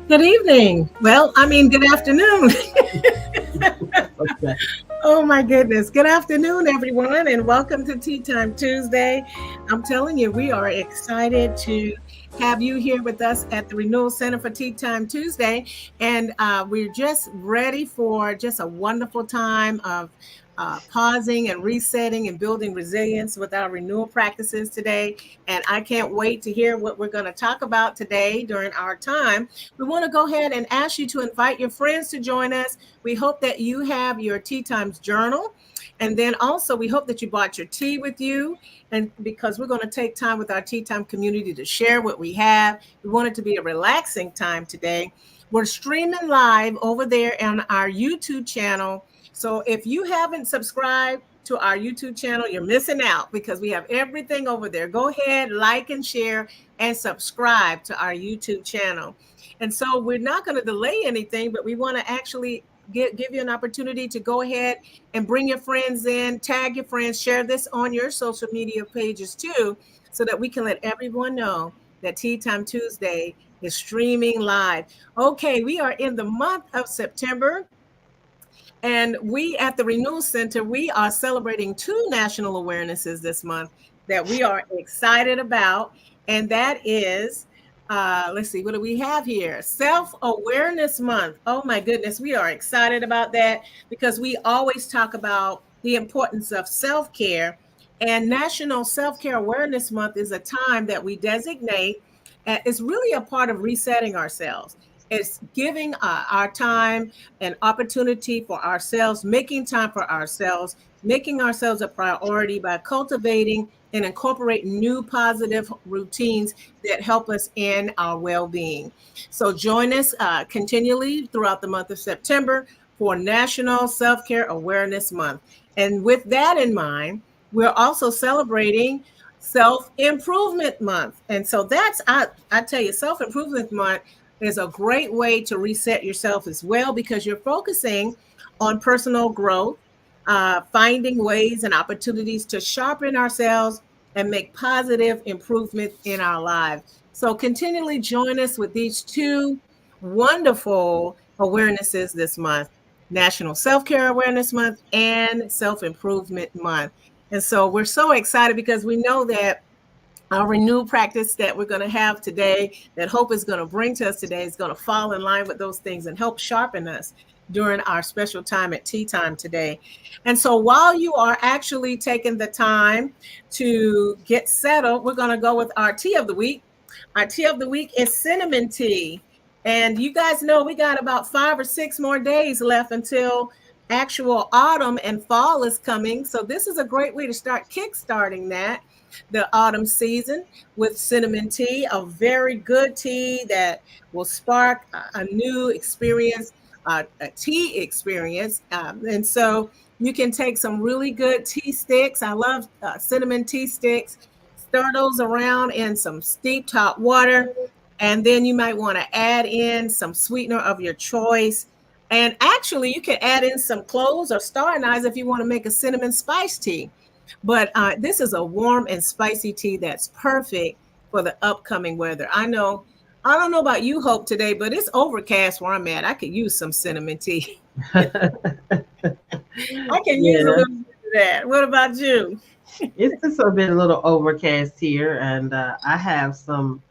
Good evening. Well, I mean, good afternoon. Okay. Oh my goodness. Good afternoon, everyone, and welcome to Tea Time Tuesday. I'm telling you, we are excited to have you here with us at the Renewal Center for Tea Time Tuesday. And we're just ready for just a wonderful time of pausing and resetting and building resilience with our renewal practices today. And I can't wait to hear what we're going to talk about today during our time. We want to go ahead and ask you to invite your friends to join us. We hope that you have your Tea Times journal. And then also, we hope that you brought your tea with you. And because we're going to take time with our Tea Time community to share what we have, we want it to be a relaxing time today. We're streaming live over there on our YouTube channel. So if you haven't subscribed to our YouTube channel, you're missing out because we have everything over there. Go ahead, like and share, and subscribe to our YouTube channel. And so we're not going to delay anything, but we want to actually give you an opportunity to go ahead and bring your friends in, tag your friends, share this on your social media pages too, so that we can let everyone know that Tea Time Tuesday is streaming live. Okay, we are in the month of September. And we at the Renewal Center, we are celebrating two national awarenesses this month that we are excited about. And that is, let's see, what do we have here? Self-Awareness Month. Oh my goodness, we are excited about that because we always talk about the importance of self-care. And National Self-Care Awareness Month is a time that we designate. It's really a part of resetting ourselves. It's giving our time an opportunity for ourselves, making time for ourselves, making ourselves a priority by cultivating and incorporating new positive routines that help us in our well-being. So join us continually throughout the month of September for National Self-Care Awareness Month. And with that in mind, we're also celebrating Self-Improvement Month. And so I tell you, Self-Improvement Month is a great way to reset yourself as well because you're focusing on personal growth, finding ways and opportunities to sharpen ourselves and make positive improvement in our lives. So continually join us with these two wonderful awarenesses this month, National Self-Care Awareness Month and Self-Improvement Month. And so we're so excited because we know that our renewed practice that we're going to have today, that Hope is going to bring to us today, is going to fall in line with those things and help sharpen us during our special time at tea time today. And so while you are actually taking the time to get settled, we're going to go with our tea of the week. Our tea of the week is cinnamon tea. And you guys know we got about 5 or 6 more days left until actual autumn and fall is coming. So this is a great way to start kickstarting the autumn season with cinnamon tea, a very good tea that will spark a new experience, a tea experience. And so you can take some really good tea sticks. I love cinnamon tea sticks. Stir those around in some steeped hot water. And then you might want to add in some sweetener of your choice. And actually, you can add in some cloves or star anise if you want to make a cinnamon spice tea. But this is a warm and spicy tea that's perfect for the upcoming weather. I don't know about you, Hope, today, but it's overcast where I'm at. I could use some cinnamon tea. I can use a Yeah, little bit of that. What about you? it's just a little overcast here, and I have some.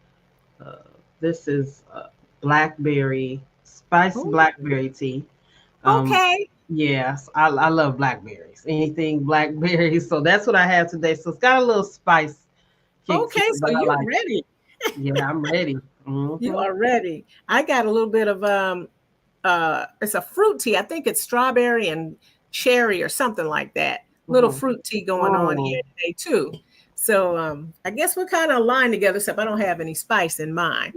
Uh, this is blackberry spiced Oh, blackberry tea. Um, okay. yes, I love blackberries. Anything blackberries, so that's what I have today. So it's got a little spice kick to Okay, it, so but I you're like it. ready. Yeah, I'm ready. You Hmm. are ready. I got a little bit of it's a fruit tea. I think it's strawberry and cherry or something like that. Little Hmm. fruit tea going on Oh. here today too. So I guess we're kind of aligned together, except I don't have any spice in mine.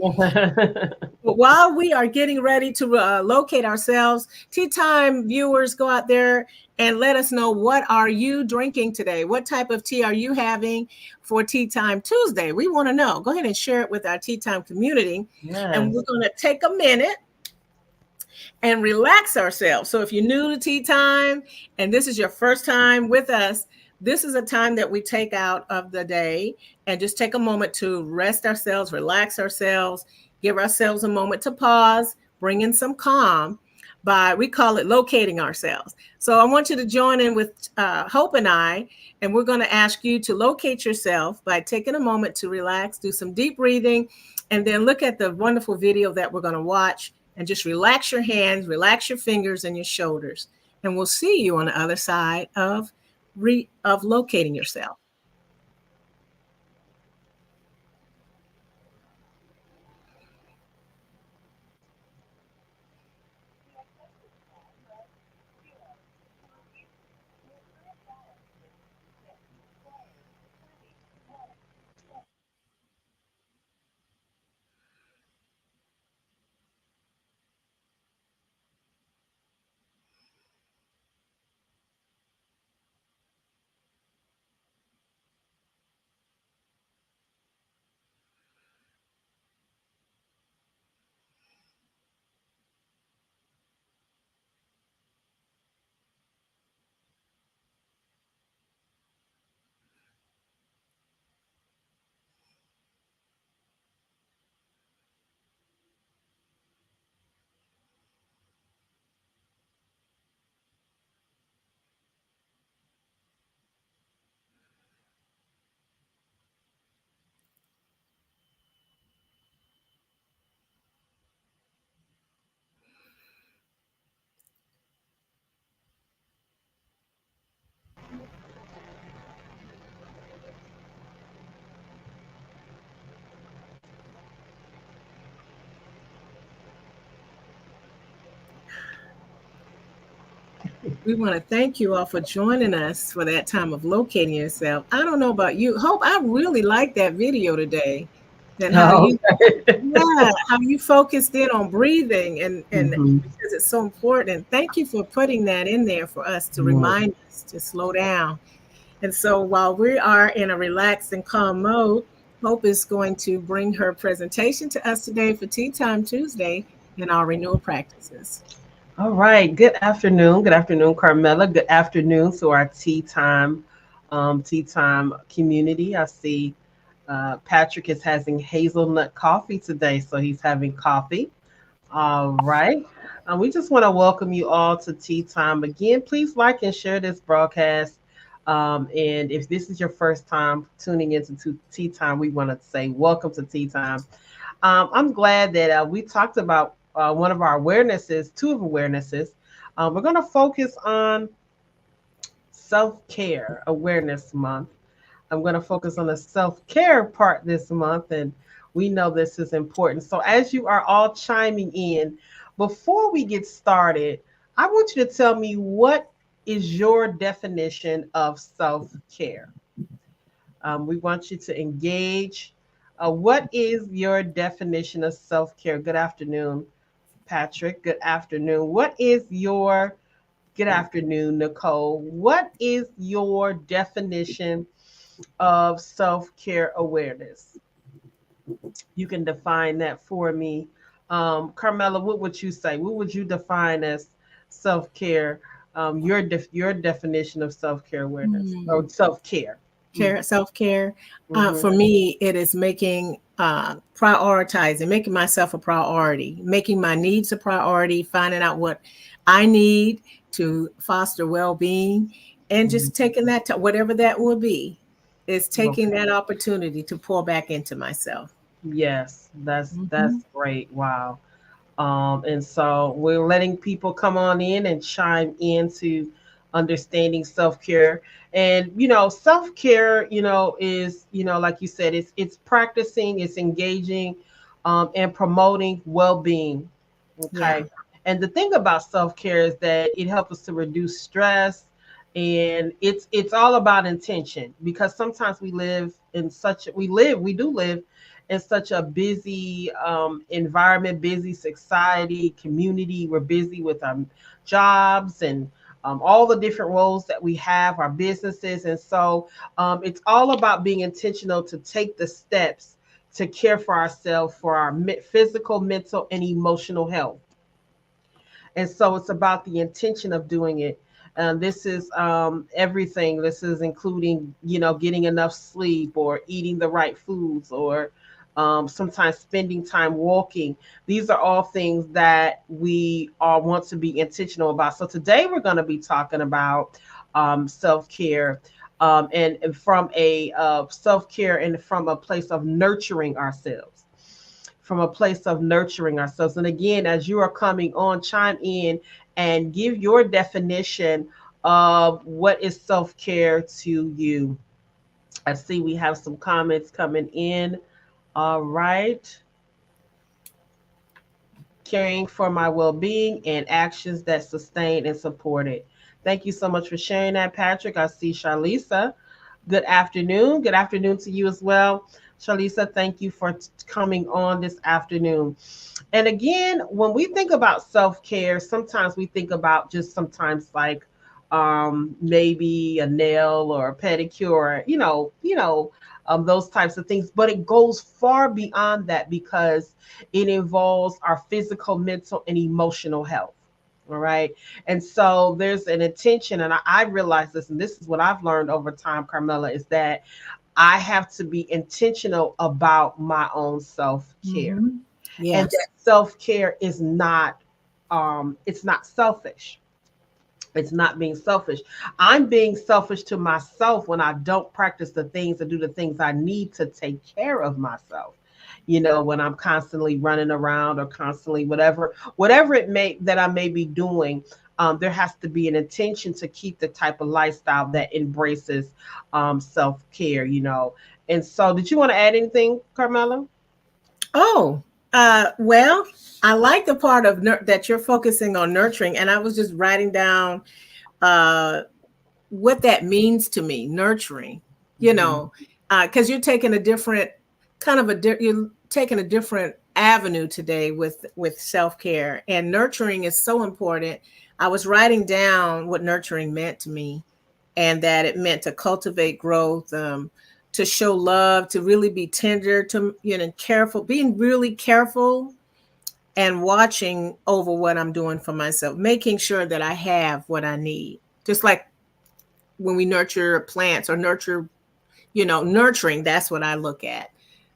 But while we are getting ready to locate ourselves, tea time viewers, go out there and let us know, what are you drinking today? What type of tea are you having for Tea Time Tuesday? We want to know. Go ahead and share it with our tea time community. And we're Yes. going to take a minute and relax ourselves. So if you're new to tea time and this is your first time with us, this is a time that we take out of the day and just take a moment to rest ourselves, relax ourselves, give ourselves a moment to pause bringing some calm by, we call it locating ourselves. So I want you to join in with Hope and I, and we're going to ask you to locate yourself by taking a moment to relax, do some deep breathing, and then look at the wonderful video that we're going to watch, and just relax your hands, relax your fingers and your shoulders. And we'll see you on the other side of locating yourself. We want to thank you all for joining us for that time of locating yourself. I don't know about you, Hope. I really like that video today, and how Oh, you, yeah, how you focused in on breathing, and mhm. because it's so important. Thank you for putting that in there for us to Right. remind us to slow down. And so while we are in a relaxed and calm mode, Hope is going to bring her presentation to us today for Tea Time Tuesday in our renewal practices. All right. Good afternoon. Good afternoon, Carmela. Good afternoon to our tea time community. I see Patrick is having hazelnut coffee today, so he's having coffee. All right. We just want to welcome you all to Tea Time. Again, please like and share this broadcast. And if this is your first time tuning into Tea Time, we want to say welcome to Tea Time. I'm glad that we talked about one of our awarenesses, two of awarenesses. We're going to focus on Self Care Awareness Month. I'm going to focus on the self care part this month, and we know this is important. So, as you are all chiming in, before we get started, I want you to tell me what is your definition of self care? We want you to engage. What is your definition of self care? Good afternoon, Patrick. Good afternoon. Good afternoon, Nicole. What is your definition of self care awareness? You can define that for me. Carmela, what would you say? What would you define as self care? Your definition of self care awareness or self care. Care, self-care. Mm-hmm. For me, it is making prioritizing, making myself a priority, making my needs a priority, finding out what I need to foster well-being, and just taking that to whatever that will be, is taking Okay. that opportunity to pour back into myself. Yes, that's Mhm. great. Wow. And so we're letting people come on in and chime into understanding self-care. And self-care, is, like you said, it's practicing, it's engaging, and promoting well-being. Yeah, Okay. And the thing about self-care is that it helps us to reduce stress, and it's all about intention, because sometimes we do live in such a busy environment, busy society, community. We're busy with our jobs and all the different roles that we have, our businesses. And so it's all about being intentional to take the steps to care for ourselves, for our physical, mental, and emotional health. And so it's about the intention of doing it. This is everything. This is including, getting enough sleep, or eating the right foods, or sometimes spending time walking. These are all things that we all want to be intentional about. So today we're going to be talking about self-care, and from a self-care and from a place of nurturing ourselves. From a place of nurturing ourselves. And again, as you are coming on, chime in and give your definition of what is self-care to you. I see we have some comments coming in. All right. Caring for my well-being and actions that sustain and support it. Thank you so much for sharing that, Patrick. I see Charlisa. Good afternoon. Good afternoon to you as well. Charlisa, thank you for coming on this afternoon. And again, when we think about self-care, sometimes we think about just sometimes like maybe a nail or a pedicure, those types of things. But it goes far beyond that because it involves our physical, mental, and emotional health. All right. And so there's an intention, and I realize this, and this is what I've learned over time, Carmela, is that I have to be intentional about my own self-care. Mm-hmm. And Yes. that self-care is not it's not selfish. It's not being selfish. I'm being selfish to myself when I don't practice the things and do the things I need to take care of myself. When I'm constantly running around or constantly whatever it may that I may be doing, there has to be an intention to keep the type of lifestyle that embraces self-care. And so, did you want to add anything, Carmela? Oh, well, I like the part of that you're focusing on nurturing, and I was just writing down uh, what that means to me, nurturing. You Mhm. know, because you're taking a different you're taking a different avenue today with self care, and nurturing is so important. I was writing down what nurturing meant to me, and that it meant to cultivate growth, to show love, to really be tender, to careful, being really careful and watching over what I'm doing for myself, making sure that I have what I need. Just like when we nurture plants or nurturing, that's what I look at.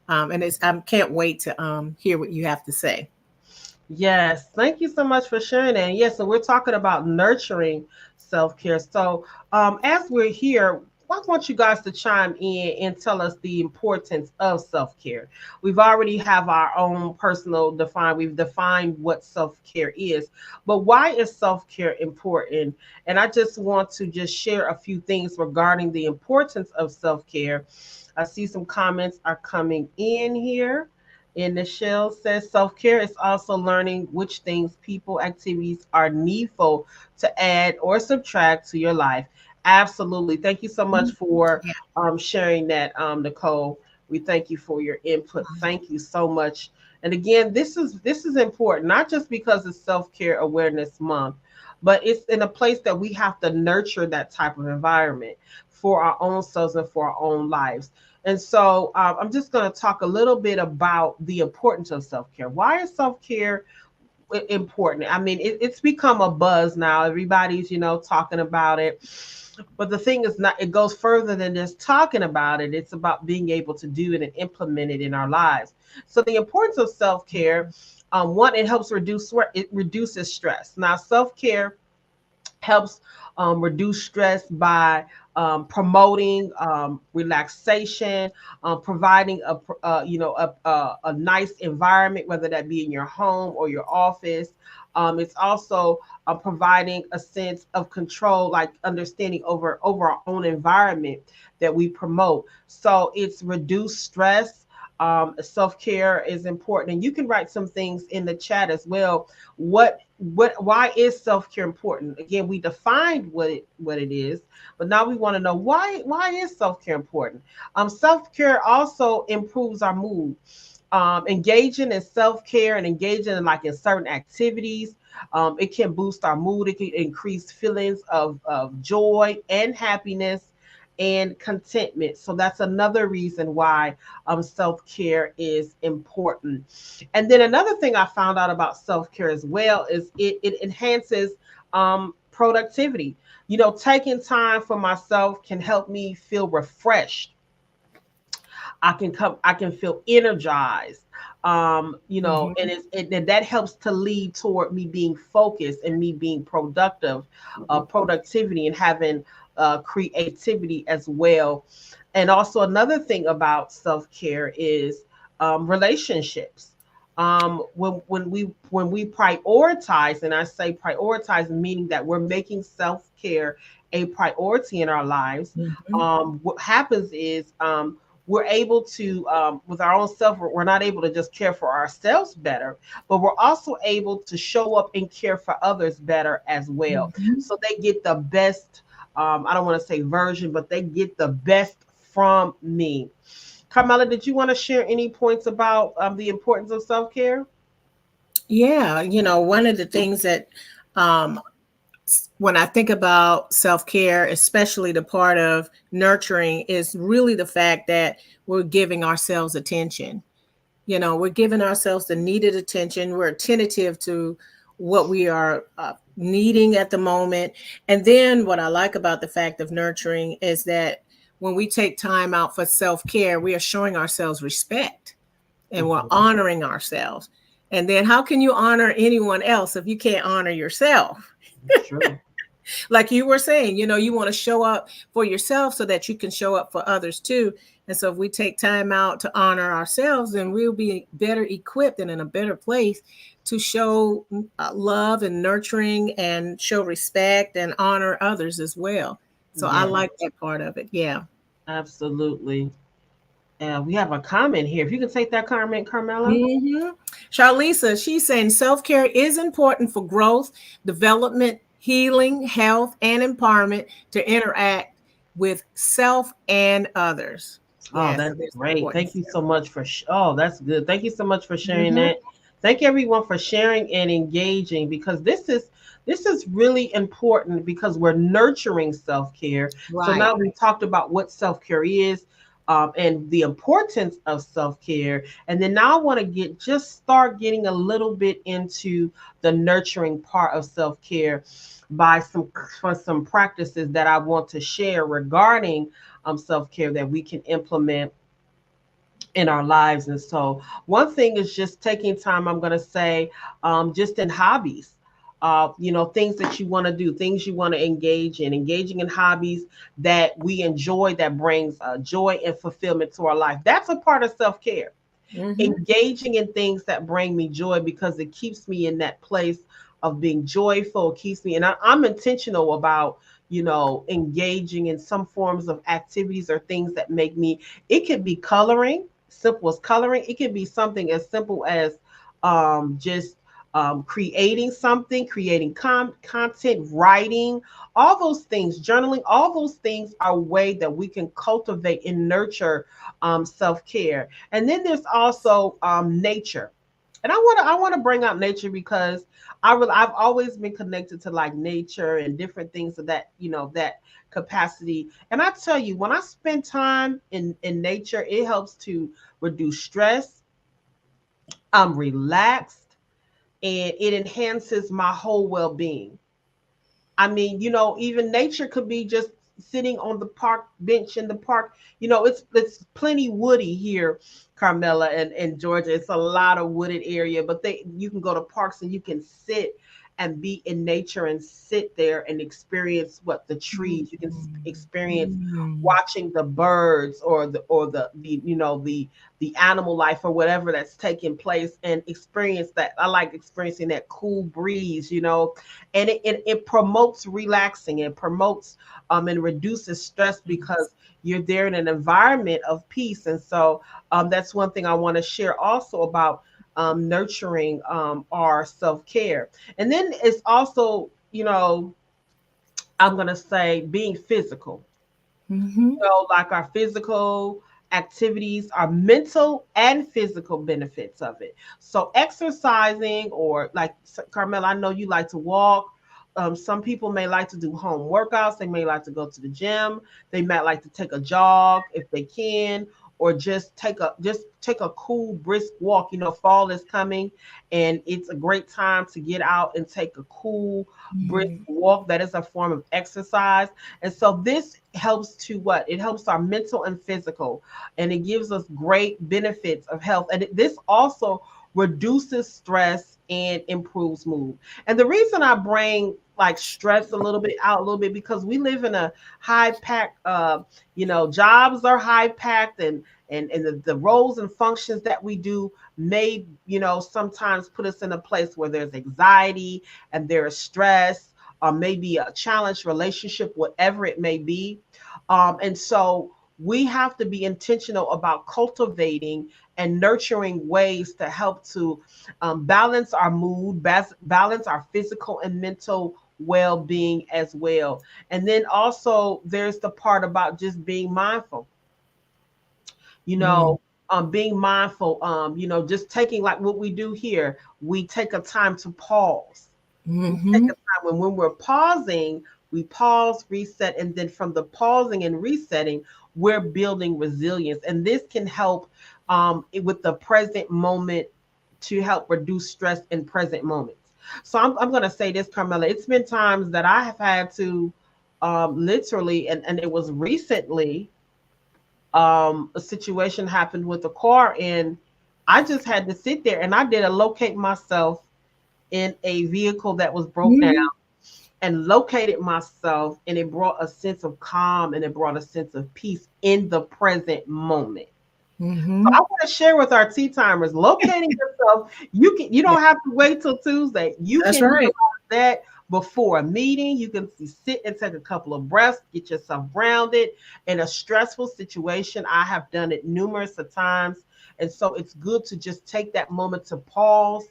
And I can't wait to hear what you have to say. Yes, thank you so much for sharing that. Yes, so we're talking about nurturing self-care. So, as we're here, I want you guys to chime in and tell us the importance of self-care. We've already have our own personal define. We've defined what self-care is, but why is self-care important? And I just want to just share a few things regarding the importance of self-care. I see some comments are coming in here. And Michelle says self care is also learning which things, people, activities are needful to add or subtract to your life. Absolutely. Thank you so much for Yeah. sharing that, Nicole. We thank you for your input. Thank you so much. And again, this is important, not just because it's self care awareness month, but it's in a place that we have to nurture that type of environment for our own selves and for our own lives. And so I'm just going to talk a little bit about the importance of self care. Why is self care important? I mean, it's become a buzz now. Everybody's, talking about it. But the thing is, not, it goes further than just talking about it. It's about being able to do it and implement it in our lives. So the importance of self care, one, it helps it reduces stress. Now, self care helps reduce stress by promoting relaxation, providing a nice environment, whether that be in your home or your office. It's also providing a sense of control, like understanding over our own environment that we promote. So it's reduced stress. Self-care is important, and you can write some things in the chat as well. Why is self-care important? Again, we defined what it is, but now we want to know why is self-care important. Self-care also improves our mood. Engaging in self-care and engaging in certain activities, it can boost our mood. It can increase feelings of joy and happiness and contentment. So that's another reason why self-care is important. And then another thing I found out about self-care as well is it enhances productivity. Taking time for myself can help me feel refreshed. I can feel energized. And Mhm. that helps to lead toward me being focused and me being productive, productivity and having creativity as well. And also another thing about self-care is relationships. When we prioritize, and I say prioritize, meaning that we're making self-care a priority in our lives. Mhm. What happens is we're able to, with our own self, we're not able to just care for ourselves better, but we're also able to show up and care for others better as well. Mhm. So they get the best, I don't want to say version, but they get the best from me. Carmela, did you want to share any points about the importance of self care? Yeah, one of the things that um, when I think about self care, especially the part of nurturing, is really the fact that we're giving ourselves attention. We're giving ourselves the needed attention. We're attentive to what we are needing at the moment. And then what I like about the fact of nurturing is that when we take time out for self care, we are showing ourselves respect and we're Mhm. honoring ourselves. And then how can you honor anyone else if you can't honor yourself? True. Like you were saying, you want to show up for yourself so that you can show up for others too. And so if we take time out to honor ourselves, then we'll be better equipped and in a better place to show love and nurturing and show respect and honor others as well. So I Yeah, like that part of it. Yeah. absolutely. We have a comment here. If you can take that comment, Carmela. hmm Charlisa, she's saying self care is important for growth, development, healing, health, and empowerment to interact with self and others. Oh, Yeah, so that's there's great. Thank importance you so much for. Oh, that's good. Thank you so much for there. sharing that. Thank everyone for sharing and engaging, because this is really important because we're nurturing self care. So Right. now we talked about what self care is, and the importance of self care, and then now I want to start getting a little bit into the nurturing part of self care by some practices that I want to share regarding self care that we can implement in our lives. And so, one thing is just taking time, I'm going to say, just in hobbies. Things that you want to do, things you want to engaging in hobbies that we enjoy, that brings joy and fulfillment to our life. That's a part of self care. hmm Engaging in things that bring me joy, because it keeps me in that place of being joyful. It keeps me, and I'm intentional about, engaging in some forms of activities or things that make me. It could be coloring, simple as coloring. It could be something as simple as just creating something, creating content, writing, all those things, journaling, all those things are a way that we can cultivate and nurture self care. And then there's also nature. And I want to bring out nature because I've always been connected to like nature and different things of that, that capacity. And I tell you, when I spend time in nature, it helps to reduce stress. I'm relaxed, and it enhances my whole well-being. I mean, even nature could be just sitting on the park bench in the park. It's plenty woody here, Carmela, and Georgia. It's a lot of wooded area, but you can go to parks and you can sit and be in nature and sit there and experience what the trees. You can experience hmm watching the birds or the animal life or whatever that's taking place, and experience that. I like experiencing that cool breeze, and it promotes relaxing. It promotes and reduces stress because you're there in an environment of peace. And so that's one thing I want to share also about nurturing our self-care. And then it's also, I'm going to say, being physical, hmm like our physical activities, our mental and physical benefits of it. So exercising, or like Carmela, I know you like to walk. Some people may like to do home workouts. They may like to go to the gym. They might like to take a jog if they can, or just take a cool brisk walk. Fall is coming, and it's a great time to get out and take a cool brisk Mhm. walk. That is a form of exercise. And so this helps to what? It helps our mental and physical, and it gives us great benefits of health. And this also reduces stress and improves mood. And the reason I bring like stress a little bit out a little bit, because we live in a high pack, jobs are high packed, and the roles and functions that we do may, sometimes put us in a place where there's anxiety and there's stress, or maybe a challenged relationship, whatever it may be. And so we have to be intentional about cultivating and nurturing ways to help to balance our mood, balance our physical and mental well-being as well. And then also there's the part about just being mindful, you Mhm. know being mindful, just taking, like what we do here, we take a time to pause. We take a Mhm. time when we're pausing, we pause, reset, and then from the pausing and resetting, we're building resilience. And this can help with the present moment, to help reduce stress in present moments. So I'm going to say this, Carmela. It's been times that I have had to literally, and it was recently, a situation happened with a car, and I just had to sit there, and I did a locate myself in a vehicle that was broke down, Mhm. and located myself, and it brought a sense of calm, and it brought a sense of peace in the present moment. So I Mhm. want to share with our tea timers, locating yourself. You Yeah, don't have to wait till Tuesday. You that's can right. utilize that before a meeting. You can sit and take a couple of breaths, get yourself grounded in a stressful situation. I have done it numerous of times. And so it's good to just take that moment to pause,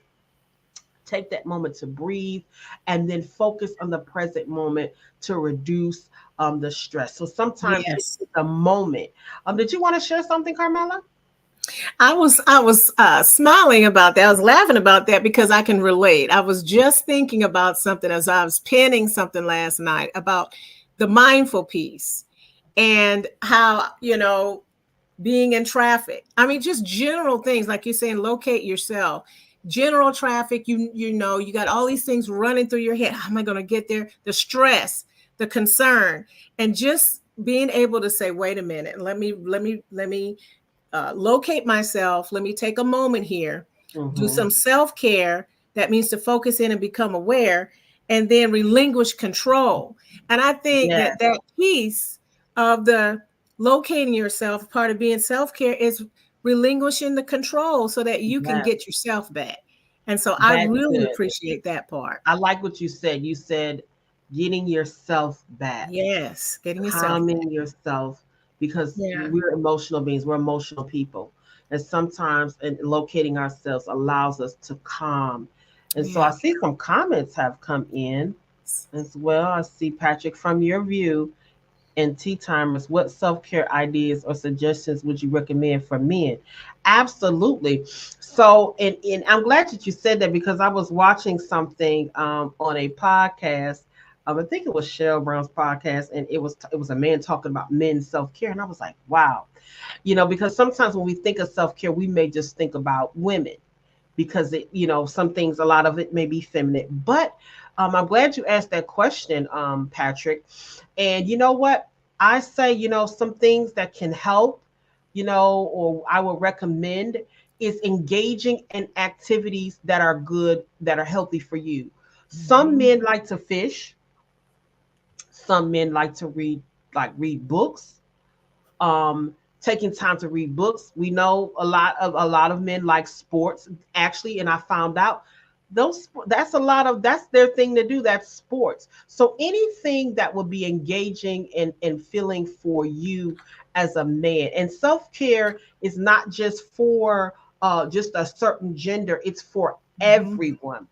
take that moment to breathe, and then focus on the present moment to reduce the stress. So sometimes it's Yes. a moment. Did you want to share something, Carmela? I was smiling about that. I was laughing about that because I can relate. I was just thinking about something as I was penning something last night about the mindful piece and how, being in traffic. I mean, just general things like you're saying, locate yourself. General traffic, you got all these things running through your head. How am I going to get there? The stress, the concern, and just being able to say, wait a minute, let me locate myself. Let me take a moment here, do Mm-hmm. some self care. That means to focus in and become aware, and then relinquish control. And I think Yeah, that piece of the locating yourself, part of being self care, is relinquishing the control so that you can yeah, get yourself back. And so I that's really good. appreciate that part. I like what you said. You said getting yourself back, Yes, getting yourself back. calming yourself, because Yeah. we're emotional beings, we're emotional people. And sometimes locating ourselves allows us to calm. And so Yeah. I see some comments have come in as well. I see, Patrick, from your view and tea timers, what self-care ideas or suggestions would you recommend for men? Absolutely. So, and I'm glad that you said that, because I was watching something on a podcast. I think it was Cheryl Brown's podcast, and it was a man talking about men's self-care, and I was like, wow, because sometimes when we think of self-care, we may just think about women, because some things, a lot of it may be feminine. But I'm glad you asked that question, Patrick. And you know what? I say, some things that can help, or I would recommend, is engaging in activities that are good, that are healthy for you. Some Mhm. men like to fish, some men like to read books. Taking time to read books. We know a lot of men like sports, actually, and I found out that's their thing to do. That's sports. So anything that will be engaging and feeling for you as a man. And self-care is not just for just a certain gender, it's for Mhm.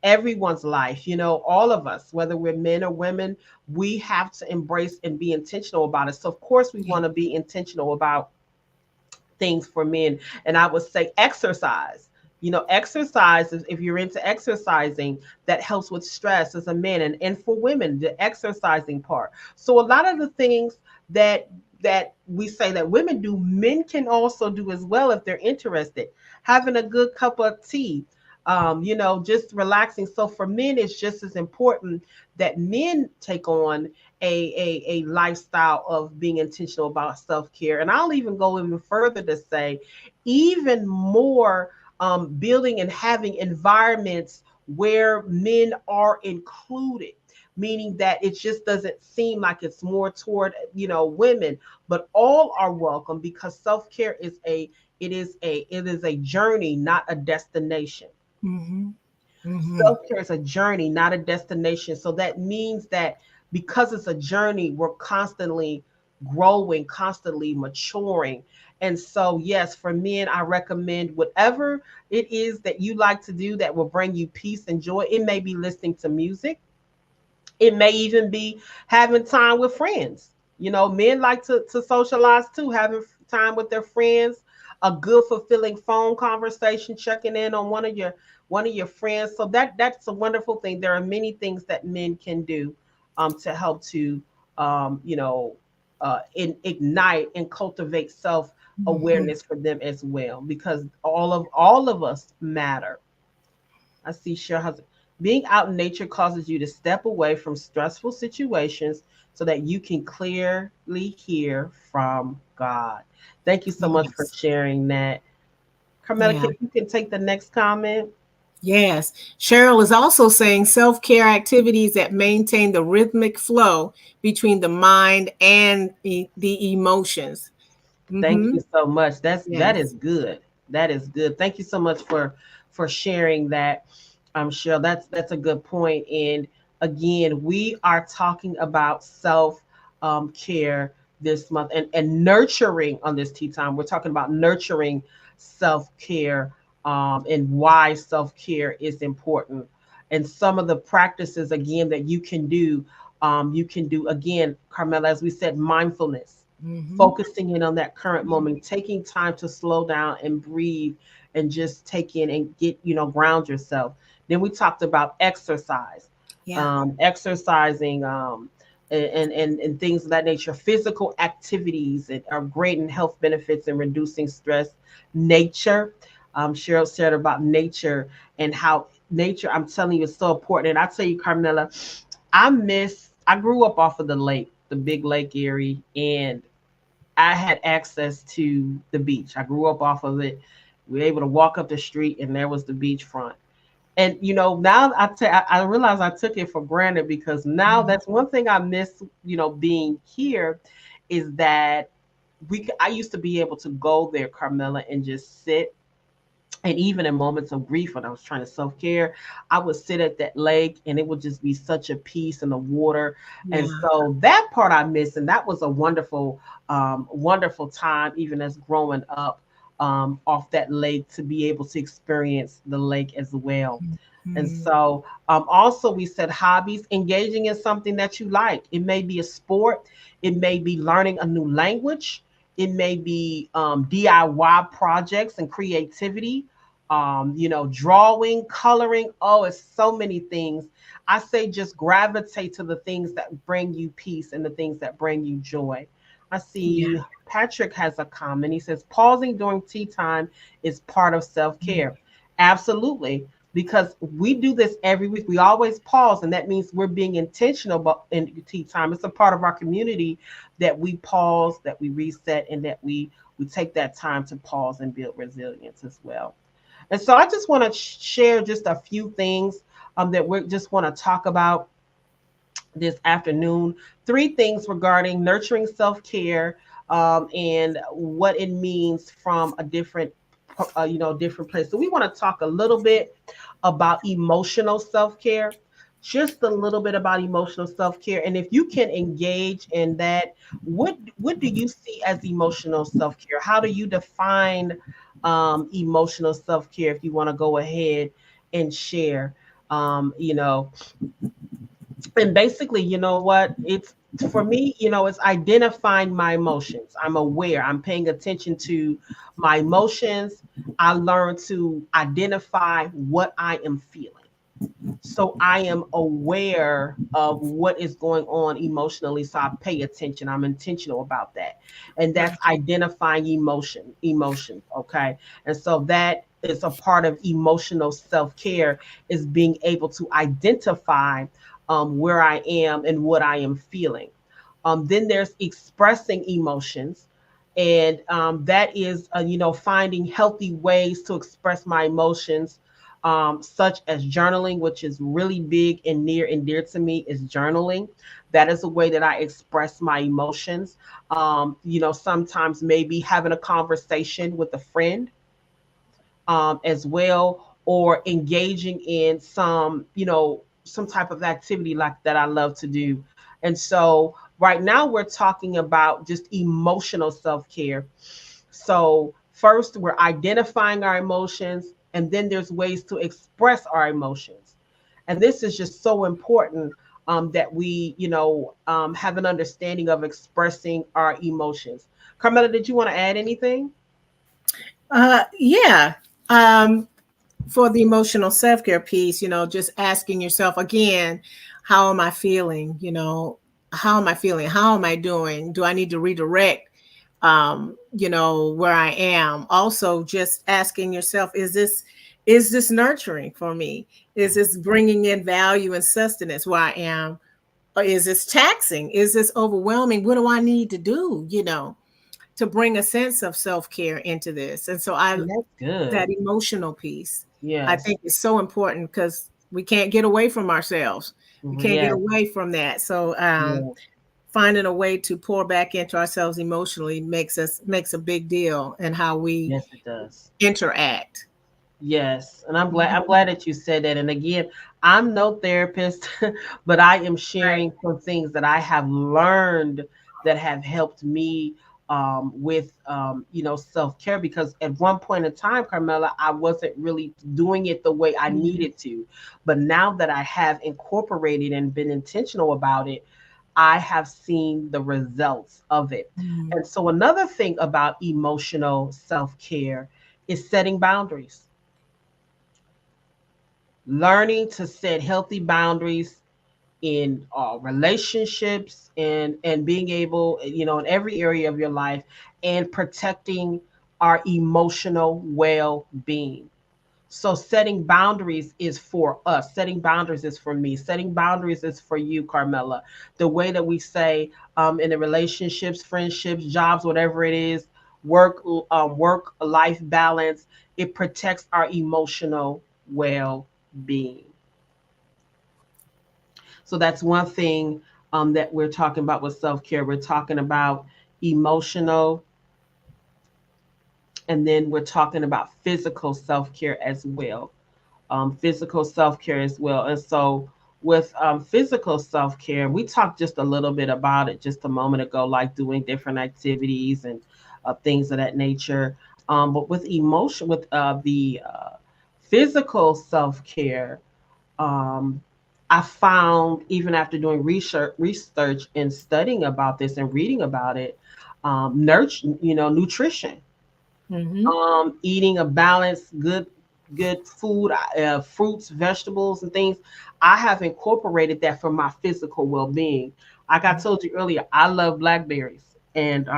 everyone's life. All of us, whether we're men or women, we have to embrace and be intentional about it. So of course we Yeah. want to be intentional about things for men. And I would say exercise. Exercise, if you're into exercising, that helps with stress as a man. And for women, the exercising part. So a lot of the things that that we say that women do, men can also do as well if they're interested. Having a good cup of tea, just relaxing. So for men, it's just as important that men take on a lifestyle of being intentional about self-care. And I'll even go even further to say, even more, building and having environments where men are included, meaning that it just doesn't seem like it's more toward women, but all are welcome, because self-care is a journey, not a destination. Mm-hmm. Mm-hmm. Self-care is a journey, not a destination. So that means that because it's a journey, we're constantly growing, constantly maturing. And so, yes, for men, I recommend whatever it is that you like to do that will bring you peace and joy. It may be listening to music, it may even be having time with friends. Men like to socialize too, having time with their friends, a good fulfilling phone conversation, checking in on one of your friends. So that's a wonderful thing. There are many things that men can do to help to ignite and cultivate self Mm-hmm. awareness for them as well, because all of us matter. I see Cheryl has, being out in nature causes you to step away from stressful situations so that you can clearly hear from God. Thank you so much for Yes. sharing that. Carmela, Yeah. you can take the next comment. Yes. Cheryl is also saying self-care activities that maintain the rhythmic flow between the mind and the emotions. Thank Mm-hmm. you so much. That is Yes. good. That is good. Thank you so much for sharing that. Cheryl, that's a good point. And again, we are talking about self care this month, and nurturing on this tea time. We're talking about nurturing self care, and why self care is important, and some of the practices again that you can do. You can do again, Carmela, as we said, mindfulness, Mm-hmm. focusing in on that current moment, taking time to slow down and breathe and just take in and get, ground yourself. Then we talked about exercise, Yeah. exercising, and things of that nature. Physical activities are great in health benefits and reducing stress. Nature, Cheryl said about nature and how nature, I'm telling you, is so important. And I tell you, Carmela, I grew up off of the lake, the big lake Erie, and I had access to the beach. I grew up off of it. We were able to walk up the street, and there was the beachfront. And now I realize I took it for granted, because now Mm-hmm. that's one thing I miss. Being here, is that I used to be able to go there, Carmela, and just sit. And even in moments of grief, when I was trying to self care, I would sit at that lake, and it would just be such a peace in the water. And Yeah. so that part I miss. And that was a wonderful, wonderful time, even as growing up off that lake, to be able to experience the lake as well. And Mm-hmm. so, also, we said hobbies, engaging in something that you like. It may be a sport, it may be learning a new language, it may be DIY projects and creativity, drawing, coloring. Oh, it's so many things. I say just gravitate to the things that bring you peace and the things that bring you joy. I Yeah. see Patrick has a comment. He says, pausing during tea time is part of self care. Absolutely, because we do this every week. We always pause, and that means we're being intentional about in tea time. It's a part of our community that we pause, that we reset, and that we take that time to pause and build resilience as well. And so I just want to share just a few things that we just want to talk about this afternoon. Three things regarding nurturing self care, and what it means from a different place. So we want to talk a little bit about emotional self care, just a little bit about emotional self care, and if you can engage in that, what do you see as emotional self care? How do you define emotional self care? If you want to go ahead and share, you know and basically, you know what, it's for me, it's identifying my emotions. I'm aware, I'm paying attention to my emotions. I learn to identify what I am feeling. so I am aware of what is going on emotionally. So I pay attention. I'm intentional about that. And Right. that's identifying emotions. Okay. And so that is a part of emotional self-care, is being able to identify where I am and what I am feeling. Then there's expressing emotions. And that is, finding healthy ways to express my emotions, such as journaling, which is really big and near and dear to me, is journaling. That is a way that I express my emotions. Sometimes maybe having a conversation with a friend, as well, or engaging in some type of activity like that I love to do. And so right now we're talking about just emotional self-care. So first we're identifying our emotions, and then there's ways to express our emotions. And this is just so important, that we, have an understanding of expressing our emotions. Carmela, did you want to add anything? Yeah. Um, for the emotional self care piece, just asking yourself again, how am I feeling? How am I feeling? How am I doing? Do I need to redirect? Where I am. Also, just asking yourself, is this nurturing for me? Is this bringing in value and sustenance where I am? Or is this taxing? Is this overwhelming? What do I need to do? To bring a sense of self care into this. And so That's good. that emotional piece, I Yes. think is so important because we can't get away from ourselves. We Mhm. can't get Yes. away from that. So Yeah. finding a way to pour back into ourselves emotionally makes a big deal in how we Yes, it does. interact. Yes. And I'm Mhm. glad that you said that. And again, I'm no therapist, but I am Right. sharing some things that I have learned that have helped me, with, self-care, because at one point in time, Carmela, I wasn't really doing it the way I Mhm. needed to. But now that I have incorporated and been intentional about it, I have seen the results of it. Mhm. And so another thing about emotional self-care is setting boundaries, learning to set healthy boundaries in relationships, and being able, in every area of your life, and protecting our emotional well-being. So setting boundaries is for us. Setting boundaries is for me. Setting boundaries is for you, Carmela. The way that we say, in the relationships, friendships, jobs, whatever it is, work life balance, it protects our emotional well-being. So that's one thing, that we're talking about with self-care. We're talking about emotional, and then we're talking about physical self-care as well. Physical self-care as well. And so with, physical self-care, we talked just a little bit about it just a moment ago, like doing different activities and, things of that nature. But with emotion, with, the physical self-care, um, I found, even after doing research and studying about this and reading about it, nutrition, Mhm. eating a balanced, good food, fruits, vegetables, and things. I have incorporated that for my physical well-being. Like I told you earlier, I love blackberries, and,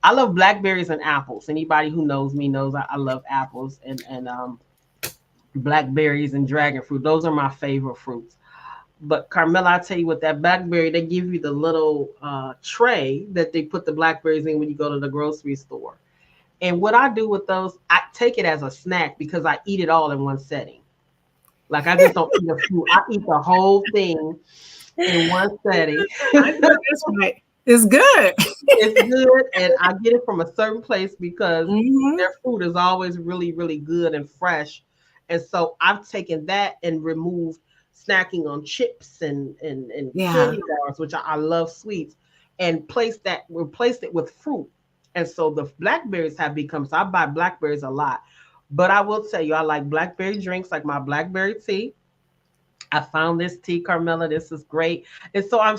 I love blackberries and apples. Anybody who knows me knows I love apples, and blackberries and dragon fruit. Those are my favorite fruits. But Carmela, I tell you what, that blackberry, they give you the little, tray that they put the blackberries in when you go to the grocery store. And what I do with those, I take it as a snack because I eat it all in one setting. Like I just don't eat a few. I eat the whole thing in one setting. I know that's right. It's good. It's good, and I get it from a certain place because Mhm. their food is always really, really good and fresh. And so I've taken that and removed snacking on chips and Yeah. candy bars, which I love sweets, and replaced it with fruit. And so the blackberries have become, so I buy blackberries a lot. But I will tell you, I like blackberry drinks, like my blackberry tea. I found this tea, Carmela. This is great. And so I'm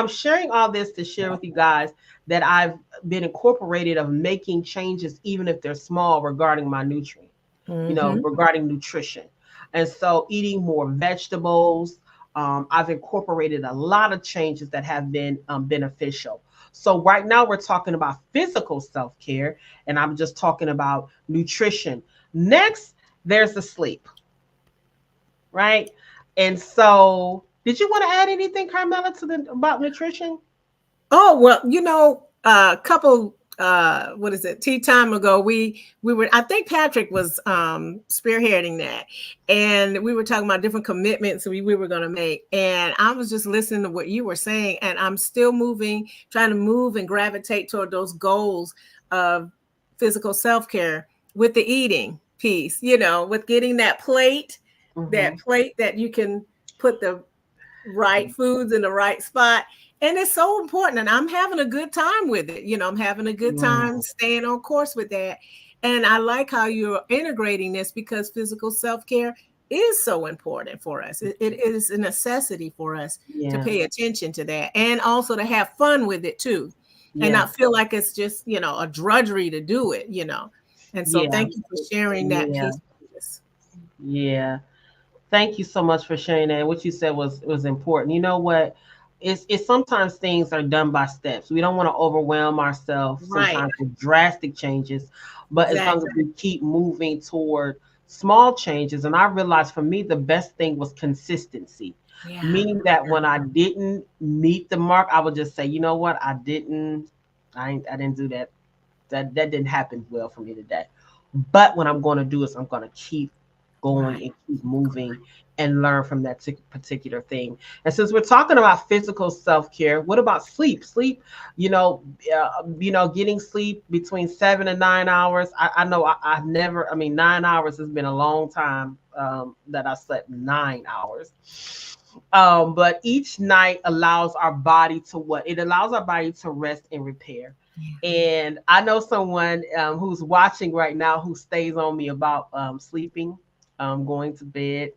sharing all this to share with you guys that I've been incorporated of making changes, even if they're small, regarding my nutrient, Mhm. regarding nutrition. And so eating more vegetables, I've incorporated a lot of changes that have been beneficial. So right now we're talking about physical self-care, and I'm just talking about nutrition. Next, there's the sleep, right? And so, did you want to add anything, Carmela, to the about nutrition? Oh, well, a couple what is it, tea time ago, we were, I think Patrick was spearheading that. And we were talking about different commitments we were gonna make. And I was just listening to what you were saying, and I'm still moving, trying to move and gravitate toward those goals of physical self-care with the eating piece, with getting that Mm-hmm. plate that you can put the right foods in the right spot. And it's so important. And I'm having a good time with it. I'm having a good Yeah. time staying on course with that. And I like how you're integrating this, because physical self care is so important for us. It is a necessity for us to Yeah. pay attention to that, and also to have fun with it too, and Yes. not feel like it's just, a drudgery to do it. And so Yeah. thank you for sharing that Yeah. piece with us. Yeah. Thank you so much for sharing that. What you said was important. You know what? It's sometimes things are done by steps. We don't want to overwhelm ourselves Right. sometimes with drastic changes, but as long as Exactly. we keep moving toward small changes. And I realized for me the best thing was consistency. Yeah. Meaning that when I didn't meet the mark, I would just say, you know what, I didn't do that. That didn't happen well for me today. But what I'm going to do is I'm going to keep going Right. and keep moving and learn from that particular thing. And since we're talking about physical self-care, what about sleep? Sleep, getting sleep between 7 and 9 hours. I know I've never. I mean, 9 hours has been a long time that I slept 9 hours. But each night allows our body to what? It allows our body to rest and repair. And I know someone who's watching right now who stays on me about sleeping, going to bed.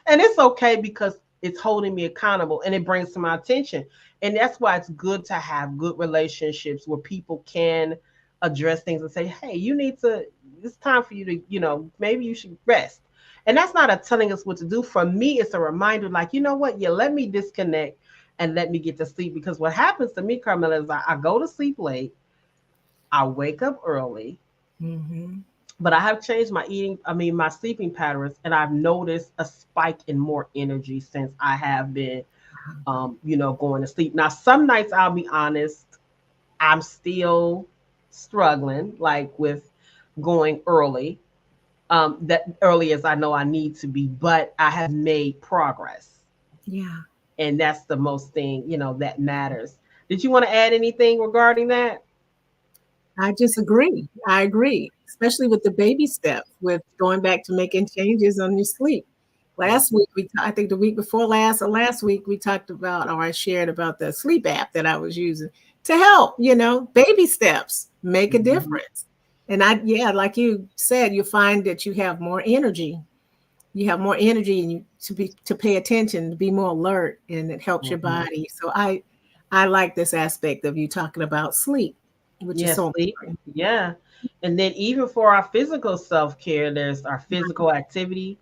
And it's okay because it's holding me accountable and it brings to my attention. And that's why it's good to have good relationships where people can address things and say, hey, it's time for you to, maybe you should rest. And that's not a telling us what to do. For me, it's a reminder like, you know what? Yeah, let me disconnect and let me get to sleep. Because what happens to me, Carmela, is I go to sleep late, I wake up early, Mm-hmm. but I have changed my sleeping patterns, and I've noticed a spike in more energy since I have been, going to sleep. Now, some nights, I'll be honest, I'm still struggling, like with going early, that early as I know I need to be, but I have made progress. Yeah. And that's the most thing, that matters. Did you want to add anything regarding that? I just agree. I agree, especially with the baby steps, with going back to making changes on your sleep. Last week, I think the week before last or last week, we talked about, or I shared about the sleep app that I was using to help, baby steps make a Mhm. difference. And yeah, like you said, you find that you have more energy. You have more energy, and to pay attention, to be more alert, and it helps your Mhm. body. So I like this aspect of you talking about sleep, which is Yeah, so sleep. important. Yeah. And then even for our physical self-care, there's our physical activity,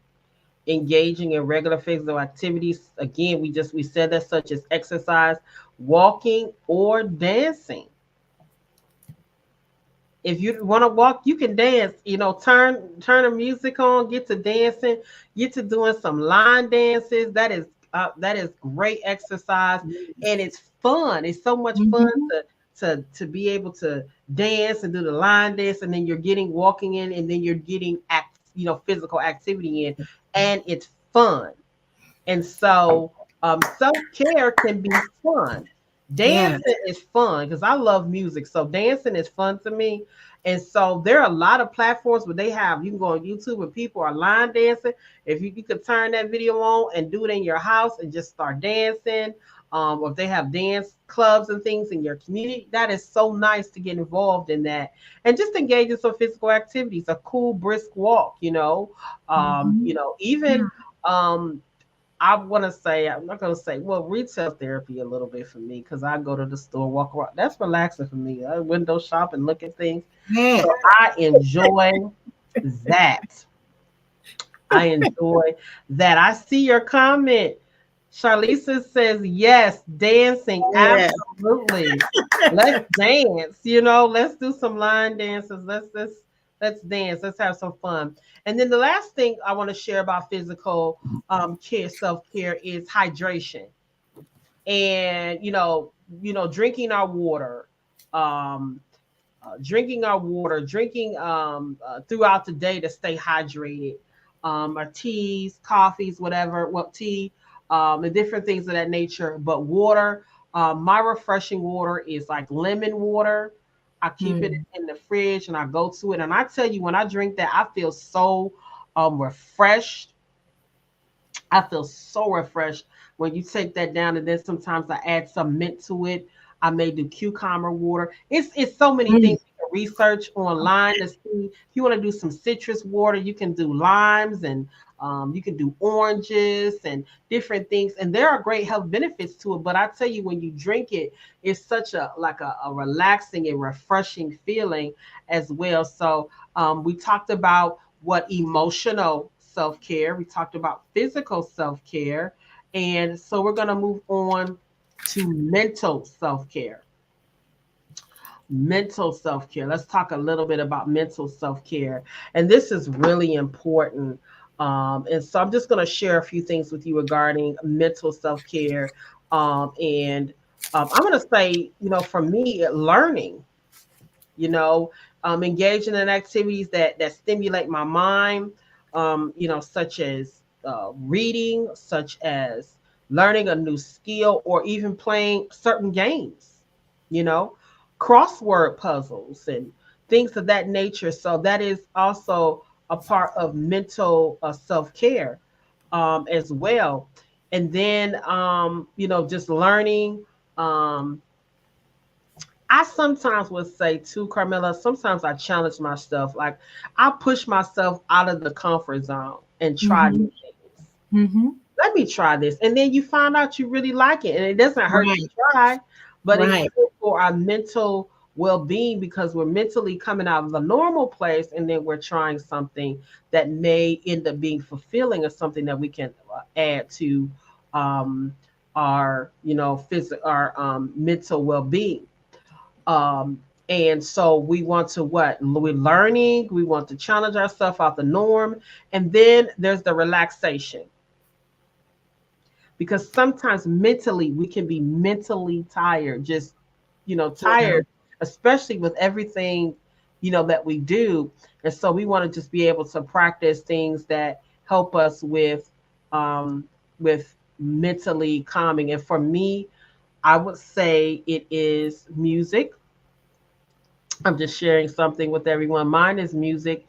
engaging in regular physical activities. Again, we said that, such as exercise, walking, or dancing. If you want to walk, you can dance. Turn the music on, get to dancing, get to doing some line dances. That is great exercise, and it's fun. It's so much fun Mhm. to be able to dance and do the line dance, and then you're getting walking in, and then you're getting physical activity in, and it's fun. And so self-care can be fun. Yeah. Dancing is fun because I love music. So dancing is fun to me. And so there are a lot of platforms where you can go on YouTube and people are line dancing. If you could turn that video on and do it in your house and just start dancing, or if they have dance clubs and things in your community, that is so nice to get involved in that. And just engage in some physical activities, a cool brisk walk, Mhm. even I want to say, I'm not going to say, well, retail therapy a little bit for me because I go to the store, walk around. That's relaxing for me. I window shop and look at things. Yeah. So I enjoy that. I enjoy that. I see your comment. Charlisa says yes, dancing, Yeah. absolutely. Let's dance. Let's do some line dances. Let's dance. Let's have some fun. And then the last thing I want to share about physical care, self care, is hydration. And drinking our water, um, drinking throughout the day to stay hydrated. Our teas, coffees, whatever, what tea, and different things of that nature. But water, my refreshing water is like lemon water. I keep it Mm. in the fridge and I go to it. And I tell you, when I drink that, I feel so refreshed. I feel so refreshed when you take that down, and then sometimes I add some mint to it. I may do cucumber water. It's so many Mm. things you can research online to see. If you want to do some citrus water, you can do limes, and you can do oranges and different things. And there are great health benefits to it. But I tell you, when you drink it, it's such a relaxing and refreshing feeling as well. So we talked about what emotional self care. We talked about physical self care. And so we're going to move on to mental self care. Mental self care. Let's talk a little bit about mental self care. And this is really important. And so I'm just going to share a few things with you regarding mental self care. And I'm going to say, for me, learning, you know, engaging in activities that stimulate my mind, such as reading, such as learning a new skill, or even playing certain games, you know, crossword puzzles and things of that nature. So that is also a part of mental self care as well. And then, just learning. I sometimes would say too, Carmela, sometimes I challenge myself. Like, I push myself out of the comfort zone and try Mm-hmm. new things. Mm-hmm. Let me try this. And then you find out you really like it. And it doesn't hurt to Right. try, but it's Right. good for our mental well-being, because we're mentally coming out of the normal place, and then we're trying something that may end up being fulfilling, or something that we can add to um, our mental well-being. Um, and so we want to what? We're learning, we want to challenge ourselves out the norm. And then there's the relaxation. Because sometimes mentally we can be mentally tired, just Yeah. tired, especially with everything that we do. And so we want to just be able to practice things that help us with mentally calming. And for me, I would say it is music. I'm just sharing something with everyone. Mine is music,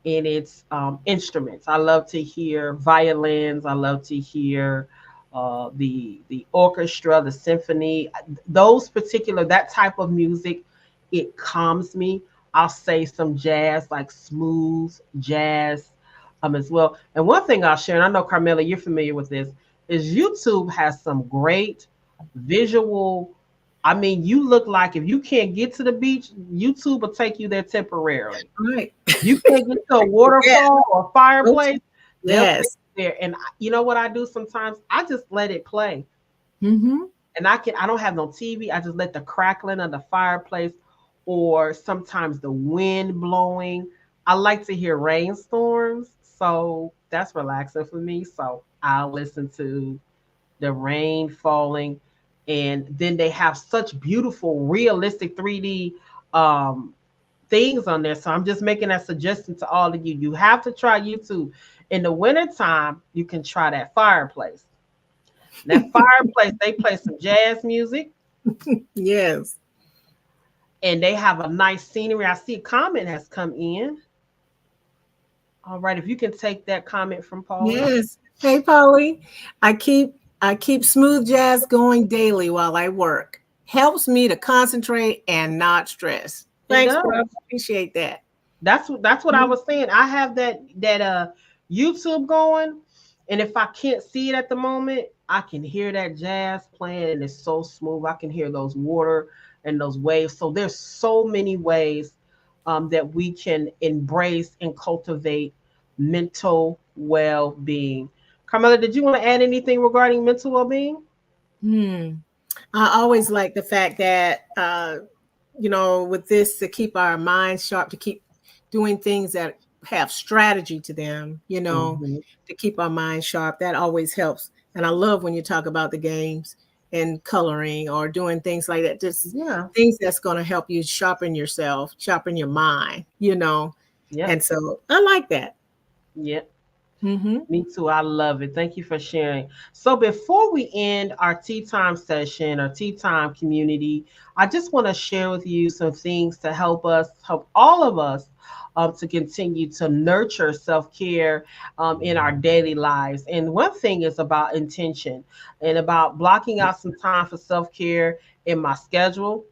and it's instruments. I love to hear violins. I love to hear the orchestra, the symphony. That type of music, it calms me. I'll say some jazz, like smooth jazz, as well. And one thing I'll share, and I know Carmela, you're familiar with this, is YouTube has some great visual. I mean, you look like, if you can't get to the beach, YouTube will take you there temporarily. Right. You can't get to a Yeah. waterfall or a fireplace, they'll take Yes. you there. And you know what I do sometimes? I just let it play. Mm-hmm. And I don't have no TV. I just let the crackling of the fireplace, or sometimes the wind blowing. I like to hear rainstorms. So that's relaxing for me. So I'll listen to the rain falling. And then they have such beautiful, realistic 3D um, things on there. So I'm just making that suggestion to all of you. You have to try YouTube. In the wintertime, you can try that fireplace. That fireplace, they play some jazz music, Yes. and they have a nice scenery. I see a comment has come in. All right, if you can take that comment from Paulie. Yes. Hey, Polly. I keep I keep smooth jazz going daily while I work. Helps me to concentrate and not stress. It Thanks, bro. does. Appreciate that. That's what I Mhm. was saying. I have that YouTube going, and if I can't see it at the moment, I can hear that jazz playing, and it's so smooth. I can hear those water and those waves. So there's so many ways that we can embrace and cultivate mental well-being. Carmela, did you want to add anything regarding mental well-being? Hmm. I always like the fact that, with this, to keep our minds sharp, to keep doing things that have strategy to them, Mm-hmm. to keep our minds sharp. That always helps. And I love when you talk about the games and coloring or doing things like that, just Yeah. things that's going to help you sharpen yourself, sharpen your mind. Yep. And so I like that. Yep. Hmm. Me too. I love it. Thank you for sharing. So before we end our tea time session or tea time community, I just want to share with you some things to help all of us to continue to nurture self-care in our daily lives. And one thing is about intention and about blocking out some time for self-care in my schedule,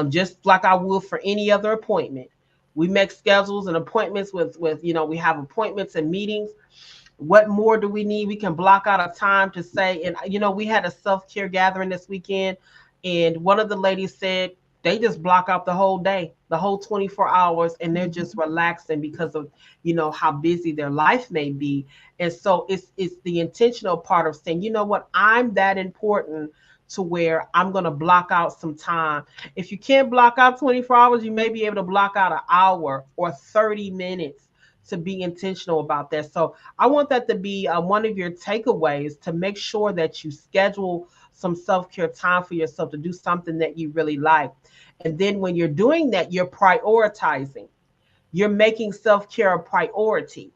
just like I would for any other appointment. We make schedules and appointments with we have appointments and meetings. What more do we need? We can block out a time to say, and we had a self-care gathering this weekend, and one of the ladies said they just block out the whole day, the whole 24 hours, and they're just relaxing because of how busy their life may be. And so it's the intentional part of saying, you know what, I'm that important to where I'm going to block out some time. If you can't block out 24 hours, you may be able to block out an hour or 30 minutes to be intentional about that. So I want that to be one of your takeaways, to make sure that you schedule some self-care time for yourself to do something that you really like. And then when you're doing that, you're prioritizing. You're making self-care a priority,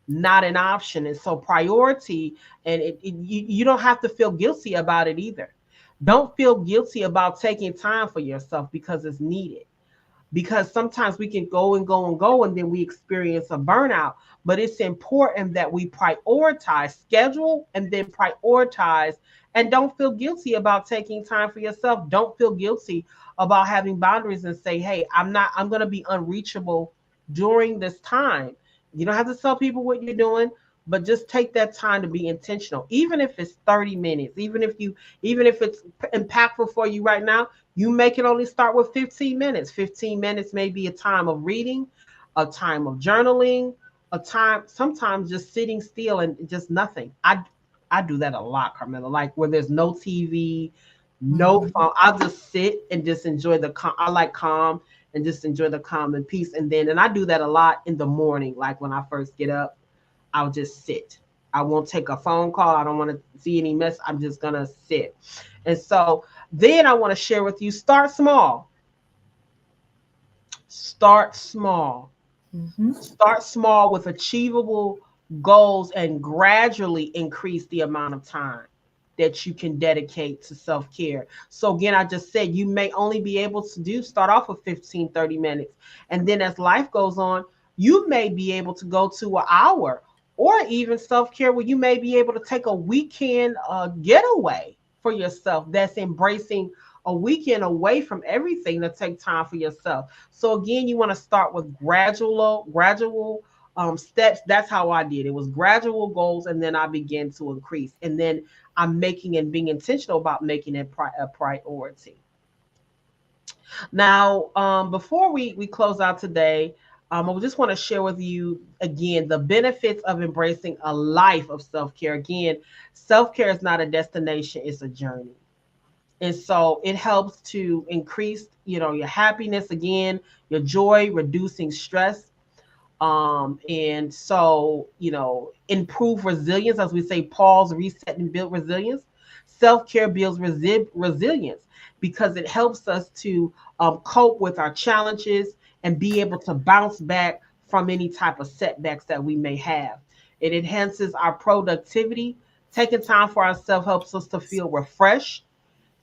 not an option. And so priority, and you don't have to feel guilty about it either. Don't feel guilty about taking time for yourself because it's needed, because sometimes we can go and go and go and then we experience a burnout. But it's important that we prioritize, schedule, and then prioritize, and don't feel guilty about taking time for yourself. Don't feel guilty about having boundaries and say, hey, I'm going to be unreachable during this time. You don't have to tell people what you're doing, but just take that time to be intentional, even if it's 30 minutes, even if it's impactful for you right now. You make it only start with 15 minutes. 15 minutes may be a time of reading, a time of journaling, a time sometimes just sitting still and just nothing. I do that a lot, Carmela. Like where there's no TV, no Hmm. phone. I'll just sit and just enjoy I like calm and just enjoy the calm and peace. And I do that a lot in the morning. Like when I first get up, I'll just sit. I won't take a phone call. I don't want to see any mess. I'm just gonna sit. And so then I want to share with you, start small. Start small. Hmm. Start small with achievable goals and gradually increase the amount of time that you can dedicate to self-care. So again, I just said you may only be able to start off with 15, 30 minutes. And then as life goes on, you may be able to go to an hour, or even self-care where you may be able to take a weekend getaway for yourself that's embracing a weekend away from everything to take time for yourself. So again, you want to start with gradual steps. That's how I did. It was gradual goals, and then I began to increase. And then I'm making and being intentional about making it a priority. Now, before we close out today, I just want to share with you again the benefits of embracing a life of self care. Again, self care is not a destination; it's a journey. And so it helps to increase, your happiness again, your joy, reducing stress. And so, improve resilience, as we say, pause, reset, and build resilience. Self-care builds resilience because it helps us to cope with our challenges and be able to bounce back from any type of setbacks that we may have. It enhances our productivity. Taking time for ourselves helps us to feel refreshed,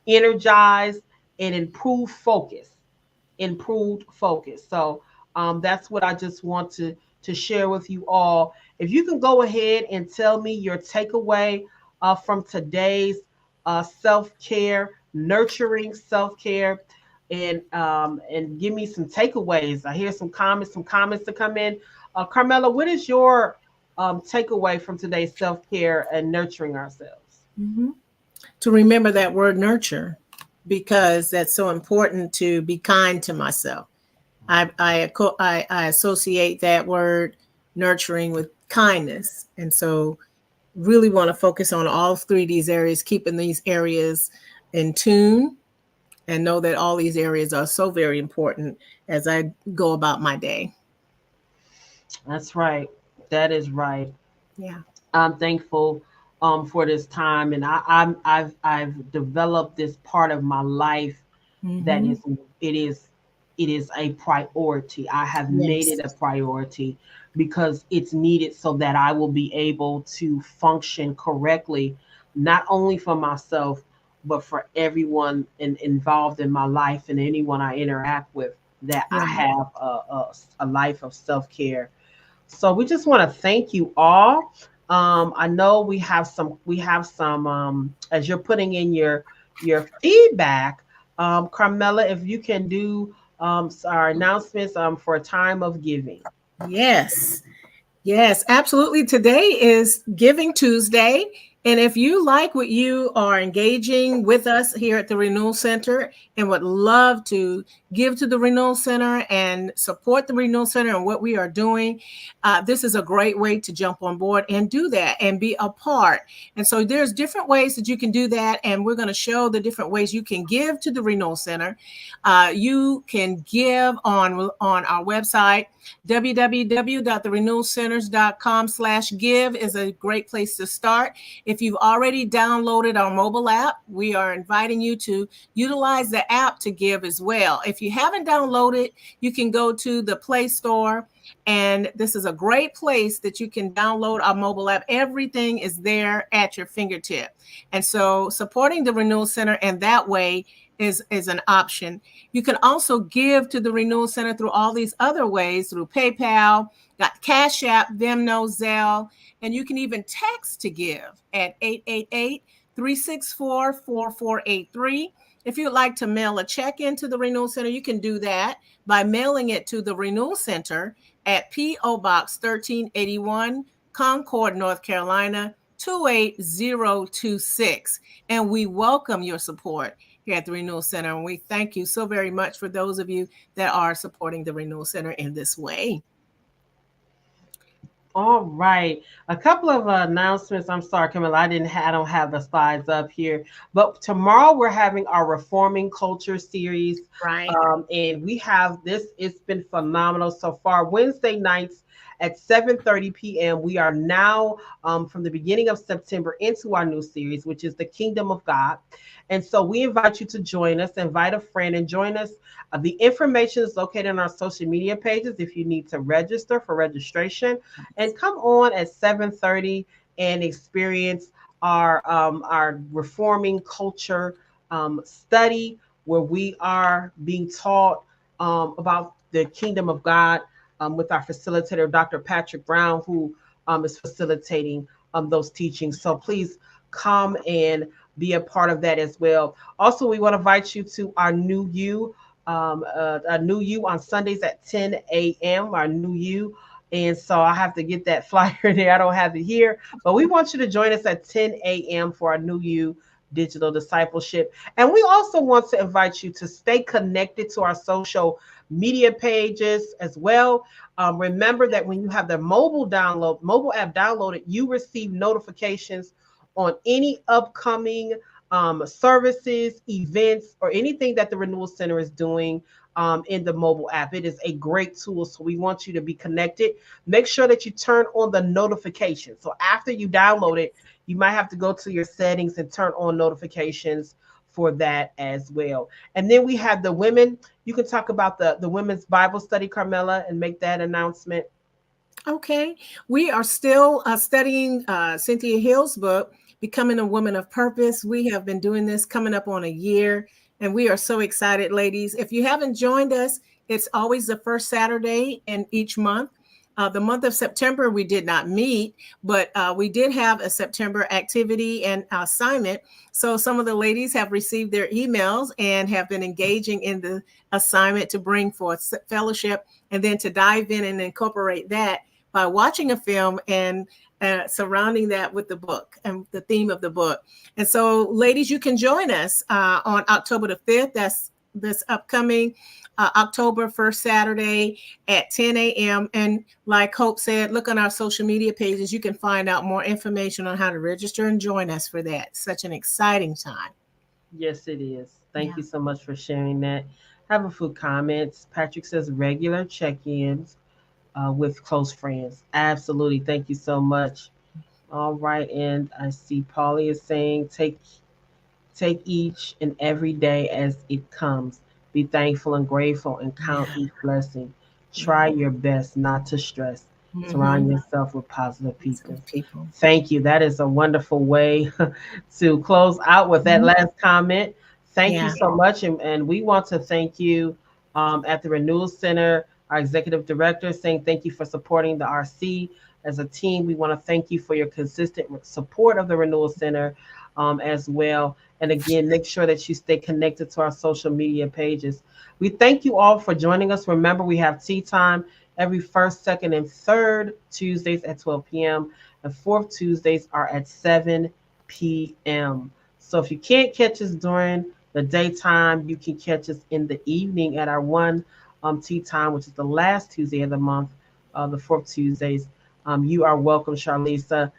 energized, and improved focus. So that's what I just want to share with you all. If you can go ahead and tell me your takeaway from today's self-care, nurturing self-care, and give me some takeaways. I hear some comments to come in. Carmela, what is your takeaway from today's self-care and nurturing ourselves? Hmm. To remember that word nurture, because that's so important, to be kind to myself. I associate that word nurturing with kindness. And so really want to focus on all three of these areas, keeping these areas in tune, and know that all these areas are so very important as I go about my day. That's right. That is right. Yeah. I'm thankful for this time, and I've developed this part of my life that Mm-hmm. it is it is a priority. I have made it Yes. a priority because it's needed so that I will be able to function correctly, not only for myself but for everyone involved in my life and anyone I interact with. That I Right. have a life of self care. So we just want to thank you all. I know we have some as you're putting in your feedback, Carmela, if you can do our announcements for a time of giving. Yes. Yes, absolutely. Today is Giving Tuesday. And if you like what you are engaging with us here at the Renewal Center and would love to give to the Renewal Center and support the Renewal Center and what we are doing, this is a great way to jump on board and do that and be a part. And so there's different ways that you can do that. And we're going to show the different ways you can give to the Renewal Center. You can give on our website. www.therenewalcenters.com/give is a great place to start. If you've already downloaded our mobile app, we are inviting you to utilize the app to give as well. If you haven't downloaded, you can go to the Play Store, and this is a great place that you can download our mobile app. Everything is there at your fingertip. And so supporting the Renewal Center in that way is an option. You can also give to the Renewal Center through all these other ways, through PayPal, got CashApp, Venmo, Zelle, and you can even text to give at 888-364-4483. If you'd like to mail a check into the Renewal Center, you can do that by mailing it to the Renewal Center at P.O. Box 1381, Concord, North Carolina, 28026. And we welcome your support here at the Renewal Center. And we thank you so very much for those of you that are supporting the Renewal Center in this way. All right, a couple of announcements. I'm sorry, Camilla, I don't have the slides up here, but tomorrow we're having our Reforming Culture series, Right. and we have this. It's been phenomenal so far. Wednesday nights at 7:30 p.m. We are now from the beginning of September into our new series, which is the Kingdom of God. And so we invite you to join us, invite a friend, and join us. The information is located on our social media pages if you need to register for registration, and come on at 7:30 and experience our reforming culture study, where we are being taught about the kingdom of God with our facilitator, Dr. Patrick Brown, who is facilitating those teachings. So please come and be a part of that as well. Also, we want to invite you to our new you, a new you on Sundays at 10 a.m. Our new you. And so I have to get that flyer there. I don't have it here, but we want you to join us at 10 a.m. for our new you digital discipleship. And we also want to invite you to stay connected to our social media pages as well. Remember that when you have the mobile app downloaded, you receive notifications on any upcoming services, events, or anything that the Renewal Center is doing in the mobile app. It is a great tool. So we want you to be connected. Make sure that you turn on the notifications. So after you download it, you might have to go to your settings and turn on notifications for that as well. And then we have the women. You can talk about the women's Bible study, Carmela, and make that announcement. Okay. We are still studying Cynthia Hill's book, Becoming a Woman of Purpose. We have been doing this coming up on a year, and we are so excited, ladies. If you haven't joined us, it's always the first Saturday in each month. The month of September, we did not meet, but we did have a September activity and assignment. So some of the ladies have received their emails and have been engaging in the assignment to bring forth fellowship and then to dive in and incorporate that by watching a film and surrounding that with the book and the theme of the book. And so, ladies, you can join us on October the 5th. That's this upcoming October 1st Saturday at 10 a.m. And like Hope said, look on our social media pages. You can find out more information on how to register and join us for that. Such an exciting time. Yes, it is. Thank Yeah. you so much for sharing that. Have a few comments. Patrick says regular check-ins with close friends. Absolutely. Thank you so much. All right, and I see Polly is saying take each and every day as it comes. Be thankful and grateful and count Yeah. each blessing. Yeah. Try your best not to stress. Surround Mm-hmm. yourself with positive Some people. people. Thank you. That is a wonderful way to close out with that Mhm. last comment. Thank you Yeah. so much. And we want to thank you at the Renewal Center, our executive director, saying thank you for supporting the RC as a team. We want to thank you for your consistent support of the Renewal Center as well. And again, make sure that you stay connected to our social media pages. We thank you all for joining us. Remember, we have tea time every first, second, and third Tuesdays at 12 p.m. and fourth Tuesdays are at 7 p.m. So if you can't catch us during the daytime, you can catch us in the evening at our one tea time, which is the last Tuesday of the month, the fourth Tuesdays. You are welcome, Charlisa,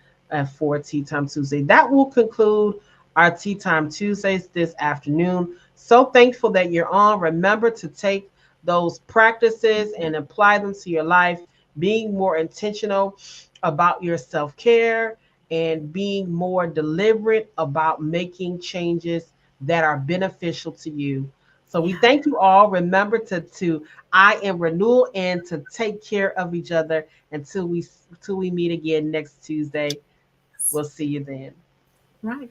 for Tea Time Tuesday. That will conclude our Tea Time Tuesdays this afternoon. So thankful that you're on. Remember to take those practices and apply them to your life, being more intentional about your self care and being more deliberate about making changes that are beneficial to you. So we Yeah. thank you all. Remember to I am renewal and to take care of each other until we meet again next Tuesday. We'll see you then. Right.